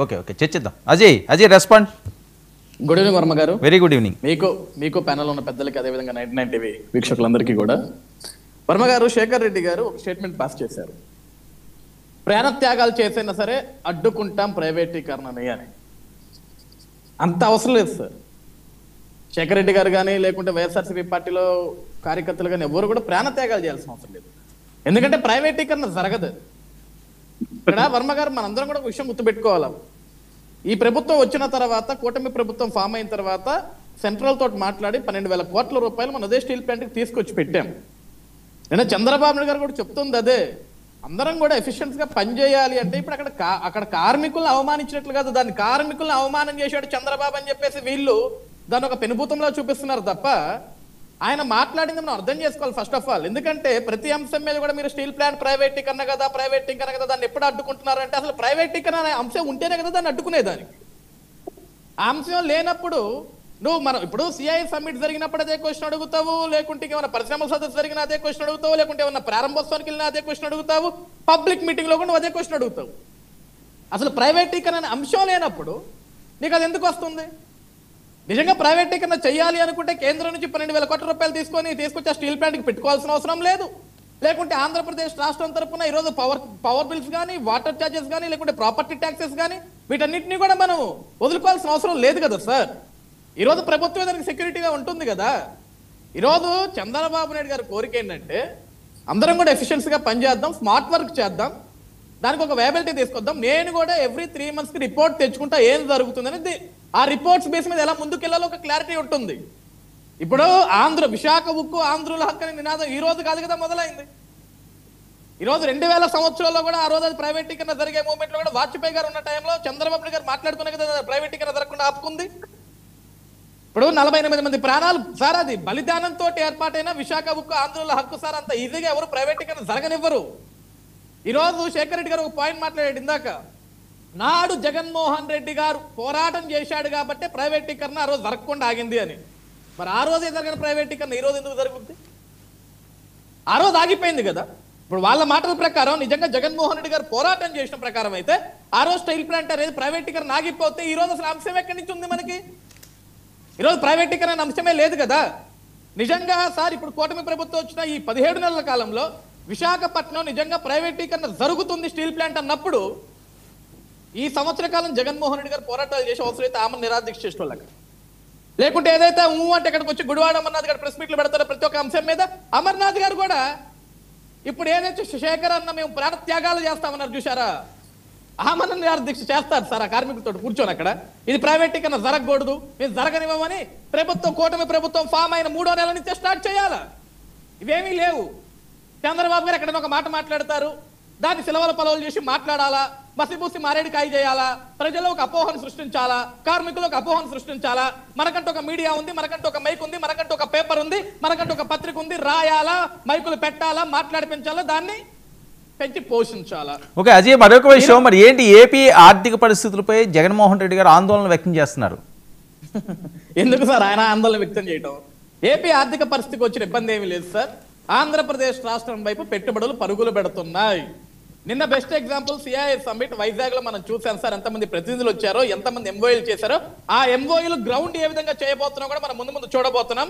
Okay okay చర్చిద్దాం. Ajay respond. Good evening Varma గారు. Very good evening. మీకు ప్యానల్ ఉన్న పెద్దలకి అదేవిధంగా 99 టీవీ వీక్షకులందరికీ కూడా. వర్మ గారు, శేఖర్ రెడ్డి గారు ఒక స్టేట్మెంట్ పాస్ చేశారు. ప్రాణత్యాగాలు చేసైనా సరే అడ్డుకుంటాం ప్రైవేటీకరణని అని. అంత అవసరం లేదు సార్. శేఖర్ రెడ్డి గారు కానీ లేకుంటే వైఎస్ఆర్సీపీ పార్టీలో కార్యకర్తలు కానీ ఎవరు కూడా ప్రాణత్యాగాలు చేయాల్సిన అవసరం లేదు. ఎందుకంటే ప్రైవేటీకరణ జరగదు. ఇక్కడ వర్మ గారు మనందరం కూడా ఒక విషయం గుర్తుపెట్టుకోవాలి. ఈ ప్రభుత్వం వచ్చిన తర్వాత, కూటమి ప్రభుత్వం ఫామ్ అయిన తర్వాత సెంట్రల్ తోటి మాట్లాడి 12,000 కోట్ల రూపాయలు మన అదే స్టీల్ ప్లాంట్కి తీసుకొచ్చి పెట్టాం. నేను చంద్రబాబు నాయుడు గారు కూడా చెప్తుంది అదే. అందరం కూడా ఎఫిషియెంట్ గా పనిచేయాలి అంటే ఇప్పుడు అక్కడ కార్మికులను అవమానించినట్లు కాదు, దాన్ని కార్మికులను అవమానం చేశాడు చంద్రబాబు అని చెప్పేసి వీళ్ళు దాన్ని ఒక పెనుభూతంలో చూపిస్తున్నారు తప్ప ఆయన మాట్లాడింది మనం అర్థం చేసుకోవాలి ఫస్ట్ ఆఫ్ ఆల్. ఎందుకంటే ప్రతి అంశం మీద కూడా మీరు స్టీల్ ప్లాంట్ ప్రైవేటీకరణ కదా దాన్ని ఎప్పుడు అడ్డుకుంటున్నారంటే అసలు ప్రైవేటీకరణ అనే అంశం ఉంటేనే కదా దాన్ని అడ్డుకునేదానికి. ఆ అంశం లేనప్పుడు నువ్వు మనం ఇప్పుడు సిఐ సమ్మిట్ జరిగినప్పుడు అదే క్వశ్చన్ అడుగుతావు, లేకుంటే ఏమైనా పరిశ్రమల సదస్సు జరిగిన అదే క్వశ్చన్ అడుగుతావు, లేకుంటే ఏమన్నా ప్రారంభోత్సవానికి వెళ్ళినా అదే క్వశ్చన్ అడుగుతావు, పబ్లిక్ మీటింగ్ లో కూడా అదే క్వశ్చన్ అడుగుతావు. అసలు ప్రైవేటీకరణ అనే అంశం లేనప్పుడు నీకు అది ఎందుకు వస్తుంది? నిజంగా ప్రైవేటీకరణ చేయాలి అనుకుంటే కేంద్రం నుంచి 12,000 కోట్ల రూపాయలు తీసుకొచ్చి ఆ స్టీల్ ప్లాంట్కి పెట్టుకోవాల్సిన అవసరం లేదు. లేకుంటే ఆంధ్రప్రదేశ్ రాష్ట్రం తరఫున ఈరోజు పవర్ బిల్స్ కానీ, వాటర్ ఛార్జెస్ కానీ, లేకుంటే ప్రాపర్టీ ట్యాక్సెస్ కానీ వీటన్నిటిని కూడా మనం వదులుకోవాల్సిన అవసరం లేదు కదా సార్. ఈరోజు ప్రభుత్వం దానికి సెక్యూరిటీగా ఉంటుంది కదా. ఈరోజు చంద్రబాబు నాయుడు గారి కోరిక ఏంటంటే అందరం కూడా ఎఫిషియన్సీగా పనిచేద్దాం, స్మార్ట్ వర్క్ చేద్దాం, దానికి ఒక వేబిలిటీ తీసుకొద్దాం. నేను కూడా ఎవ్రీ 3 monthsకి రిపోర్ట్ తెచ్చుకుంటా ఏం జరుగుతుందని. ఆ రిపోర్ట్స్ బేస్ మీద ఎలా ముందుకెళ్లాలో ఒక క్లారిటీ ఉంటుంది. ఇప్పుడు విశాఖ ఉక్కు ఆంధ్రుల హక్కు అనే నినాదం ఈ రోజు కాదు కదా మొదలైంది. ఈరోజు 2000 సంవత్సరాల్లో కూడా ఆ రోజు అది ప్రైవేటీకరణ జరిగే మూమెంట్ లో కూడా వాజ్పేయి గారు ఉన్న టైంలో చంద్రబాబు గారు మాట్లాడుతున్నా కదా ప్రైవేటీకరణ జరగకుండా ఆపుకుంది. ఇప్పుడు 48 మంది ప్రాణాలు సార్, అది బలిదానంతో ఏర్పాటైన విశాఖ ఉక్కు ఆంధ్రుల హక్కు సార్. అంత ఈజీగా ఎవరు ప్రైవేటీకరణ జరగనివ్వరు. ఈరోజు శేఖర్ రెడ్డి గారు ఒక పాయింట్ మాట్లాడాడు ఇందాక. నాడు జగన్మోహన్ రెడ్డి గారు పోరాటం చేశాడు కాబట్టి ప్రైవేటీకరణ ఆ రోజు జరగకుండా ఆగింది అని. మరి ఆ రోజే జరిగిన ప్రైవేటీకరణ ఈ రోజు ఎందుకు జరుగుతుంది? ఆ రోజు ఆగిపోయింది కదా. ఇప్పుడు వాళ్ళ మాటల ప్రకారం నిజంగా జగన్మోహన్ రెడ్డి గారు పోరాటం చేసిన ప్రకారం అయితే ఆ రోజు స్టీల్ ప్లాంట్ అనేది ప్రైవేటీకరణ ఆగిపోతే ఈ రోజు అసలు అంశం ఎక్కడి నుంచి ఉంది మనకి? ఈరోజు ప్రైవేటీకరణ అంశమే లేదు కదా. నిజంగా సార్ ఇప్పుడు కూటమి ప్రభుత్వం వచ్చిన ఈ 17 నెలల కాలంలో విశాఖపట్నం నిజంగా ప్రైవేటీకరణ జరుగుతుంది స్టీల్ ప్లాంట్ అన్నప్పుడు ఈ సంవత్సర కాలం జగన్మోహన్ రెడ్డి గారు పోరాటాలు చేసే అవసరం అయితే ఆమె నిరాదీక్ష చేసేవాళ్ళకి. లేకుంటే ఏదైతే అంటే ఇక్కడికి వచ్చి గుడివాడ అమర్నాథ్ గారు ప్రెస్ మీట్లు పెడతారో ప్రతి ఒక్క అంశం మీద అమర్నాథ్ గారు కూడా ఇప్పుడు ఏదైతే శేఖర్ అన్న మేము ప్రాణత్యాగాలు చేస్తామన్నారు చూసారా, ఆమెను నిరాదీక్ష చేస్తారు సార్ ఆ కార్మికులతో కూర్చొని అక్కడ. ఇది ప్రైవేటీకరణ జరగకూడదు, మేము జరగనివ్వమని ప్రభుత్వం, కూటమి ప్రభుత్వం ఫామ్ అయిన 3వ నెల నుంచే స్టార్ట్ చేయాలా. ఇవేమీ లేవు. చంద్రబాబు గారు ఎక్కడైనా ఒక మాట మాట్లాడతారు, దాన్ని సిలవల పొలవలు చేసి మాట్లాడాలా, మసిపూసి మారేడుకాయ చేయాలా, ప్రజల్లో ఒక అపోహను సృష్టించాలా, కార్మికులు ఒక అపోహను సృష్టించాలా. మనకంటూ ఒక మీడియా ఉంది, మనకంటూ ఒక మైక్ ఉంది, మనకంటూ ఒక పేపర్ ఉంది, మనకంటూ ఒక పత్రిక ఉంది, రాయాలా, మైకులు పెట్టాలా, మాట్లాడిపించాలా, దాన్ని పెంచి పోషించాలా. ఓకే అజయ్, మరొక విషయం, మరి ఏంటి ఏపీ ఆర్థిక పరిస్థితులపై జగన్మోహన్ రెడ్డి గారు ఆందోళన వ్యక్తం చేస్తున్నారు? ఎందుకు సార్ ఆయన ఆందోళన వ్యక్తం చేయటం? ఏపీ ఆర్థిక పరిస్థితికి వచ్చిన ఇబ్బంది ఏమీ లేదు సార్. ఆంధ్రప్రదేశ్ రాష్ట్రం వైపు పెట్టుబడులు పరుగులు పెడుతున్నాయి. నిన్న best example CII summit Vizag లో మనం చూసాం సార్. ఎంతమంది ప్రతినిధులు వచ్చారో, ఎంతమంది ఎంఓఈలు చేశారో, ఆ ఎంఓఈలు గ్రౌండ్ ఏ విధంగా చేయబోతున్నాం కూడా మనం ముందు చూడబోతున్నాం.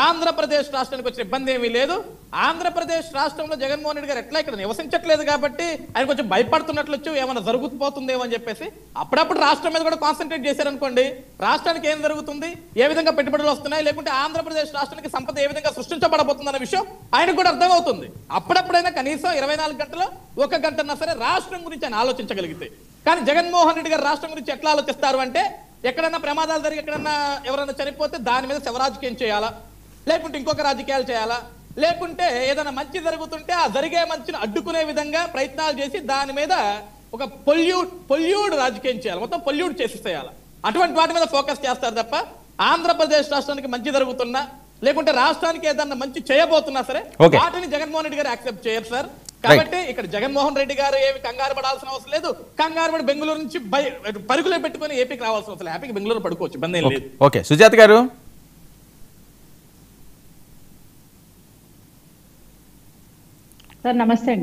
ఆంధ్రప్రదేశ్ రాష్ట్రానికి వచ్చిన ఇబ్బంది ఏమీ లేదు. ఆంధ్రప్రదేశ్ రాష్ట్రంలో జగన్మోహన్ రెడ్డి గారు ఎట్లా ఇక్కడ నివసించట్లేదు కాబట్టి ఆయన కొంచెం భయపడుతున్నట్లు ఏమైనా జరుగుతుందేమో అని చెప్పేసి అప్పుడప్పుడు రాష్ట్రం మీద కూడా కాన్సన్ట్రేట్ చేశారనుకోండి, రాష్ట్రానికి ఏం జరుగుతుంది, ఏ విధంగా పెట్టుబడులు వస్తున్నాయి, లేకుంటే ఆంధ్రప్రదేశ్ రాష్ట్రానికి సంపద ఏ విధంగా సృష్టించబడబోతుంది అనే విషయం ఆయనకు కూడా అర్థమవుతుంది. అప్పుడప్పుడైనా కనీసం 24 గంటలు 1 గంట సరే రాష్ట్రం గురించి ఆయన ఆలోచించగలిగితే. కానీ జగన్మోహన్ రెడ్డి గారు రాష్ట్రం గురించి ఎట్లా ఆలోచిస్తారు అంటే, ఎక్కడన్నా ప్రమాదాలు జరిగి ఎక్కడన్నా ఎవరైనా చనిపోతే దాని మీద శవరాజకీయం చేయాలా, లేకుంటే ఇంకొక రాజకీయాలు చేయాలా, లేకుంటే ఏదైనా మంచి జరుగుతుంటే ఆ జరిగే మంచిని అడ్డుకునే విధంగా ప్రయత్నాలు చేసి దాని మీద ఒక పొల్యూడ్ రాజకీయం చేయాలి, మొత్తం పొల్యూడ్ చేసేసేయాలి. అటువంటి వాటి మీద ఫోకస్ చేస్తారు తప్ప ఆంధ్రప్రదేశ్ రాష్ట్రానికి మంచి జరుగుతున్నా, లేకుంటే రాష్ట్రానికి ఏదన్నా మంచి చేయబోతున్నా సరే వాటిని జగన్మోహన్ రెడ్డి గారు యాక్సెప్ట్ చేయరు సార్. కాబట్టి ఇక్కడ జగన్మోహన్ రెడ్డి గారు ఏమి కంగారు పడాల్సిన అవసరం లేదు. కంగారు పడి బెంగళూరు నుంచి పరుగులే పెట్టుకుని ఏపీకి రావాల్సిన అవసరం, హ్యాపీగా బెంగళూరు పడుకోవచ్చు, ఇబ్బంది ఏం లేదు. ఓకే సుజాత గారు. సార్ నమస్తే.